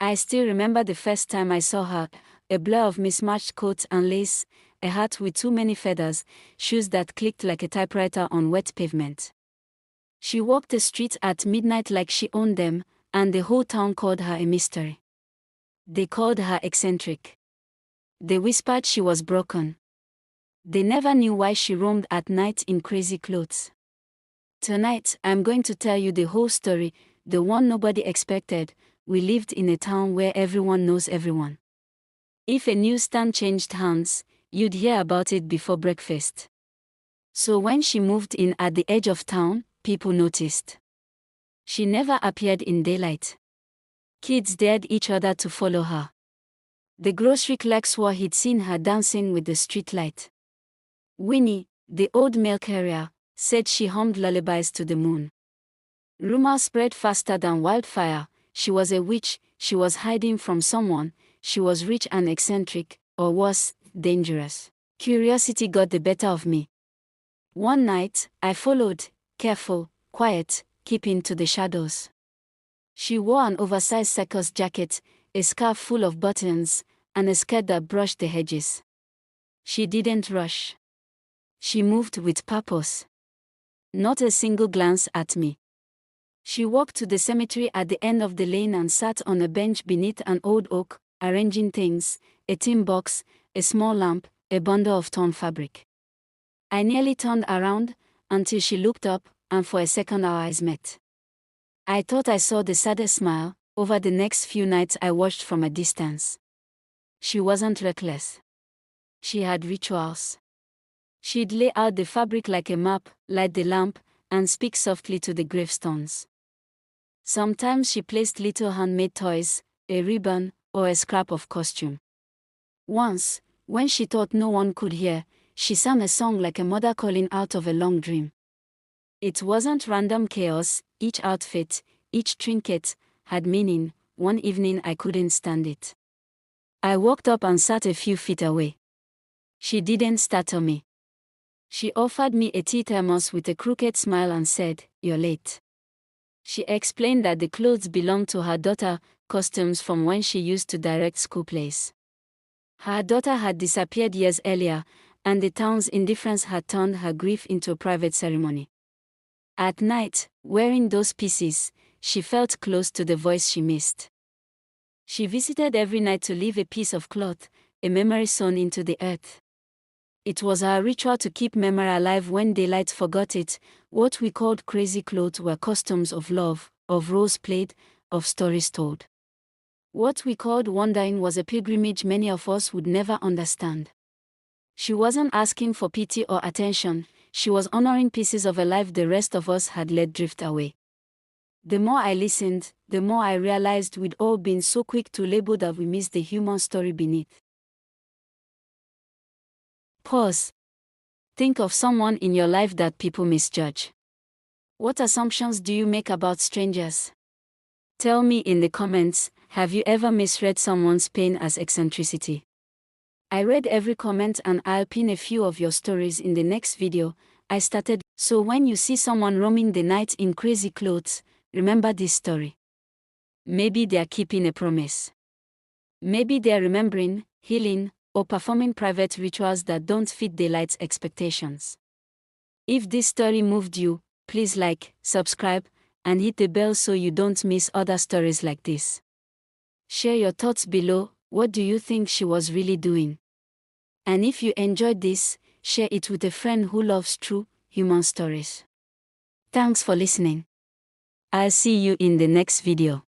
I still remember the first time I saw her, a blur of mismatched coats and lace, a hat with too many feathers, shoes that clicked like a typewriter on wet pavement. She walked the streets at midnight like she owned them, and the whole town called her a mystery. They called her eccentric. They whispered she was broken. They never knew why she roamed at night in crazy clothes. Tonight, I'm going to tell you the whole story, the one nobody expected. We lived in a town where everyone knows everyone. If a newsstand changed hands, you'd hear about it before breakfast. So when she moved in at the edge of town, people noticed. She never appeared in daylight. Kids dared each other to follow her. The grocery clerk swore he'd seen her dancing with the streetlight. Winnie, the old mail carrier, said she hummed lullabies to the moon. Rumors spread faster than wildfire. She was a witch, she was hiding from someone, she was rich and eccentric, or worse, dangerous. Curiosity got the better of me. One night, I followed, careful, quiet, keeping to the shadows. She wore an oversized circus jacket, a scarf full of buttons, and a skirt that brushed the hedges. She didn't rush. She moved with purpose. Not a single glance at me. She walked to the cemetery at the end of the lane and sat on a bench beneath an old oak, arranging things, a tin box, a small lamp, a bundle of torn fabric. I nearly turned around, until she looked up, and for a second our eyes met. I thought I saw the saddest smile. Over the next few nights I watched from a distance. She wasn't reckless. She had rituals. She'd lay out the fabric like a map, light the lamp, and speak softly to the gravestones. Sometimes she placed little handmade toys, a ribbon, or a scrap of costume. Once, when she thought no one could hear, she sang a song like a mother calling out of a long dream. It wasn't random chaos. Each outfit, each trinket, had meaning. One evening I couldn't stand it. I walked up and sat a few feet away. She didn't startle me. She offered me a tea thermos with a crooked smile and said, "You're late." She explained that the clothes belonged to her daughter, costumes from when she used to direct school plays. Her daughter had disappeared years earlier, and the town's indifference had turned her grief into a private ceremony. At night, wearing those pieces, she felt close to the voice she missed. She visited every night to leave a piece of cloth, a memory sewn into the earth. It was her ritual to keep memory alive when daylight forgot it. What we called crazy clothes were costumes of love, of roles played, of stories told. What we called wandering was a pilgrimage many of us would never understand. She wasn't asking for pity or attention, she was honoring pieces of a life the rest of us had let drift away. The more I listened, the more I realized we'd all been so quick to label that we missed the human story beneath. Pause. Think of someone in your life that people misjudge. What assumptions do you make about strangers? Tell me in the comments, have you ever misread someone's pain as eccentricity? I read every comment and I'll pin a few of your stories in the next video. I started. So when you see someone roaming the night in crazy clothes, remember this story. Maybe they're keeping a promise. Maybe they're remembering, healing, or performing private rituals that don't fit daylight's expectations. If this story moved you, please like, subscribe, and hit the bell so you don't miss other stories like this. Share your thoughts below. What do you think she was really doing? And if you enjoyed this, share it with a friend who loves true, human stories. Thanks for listening. I'll see you in the next video.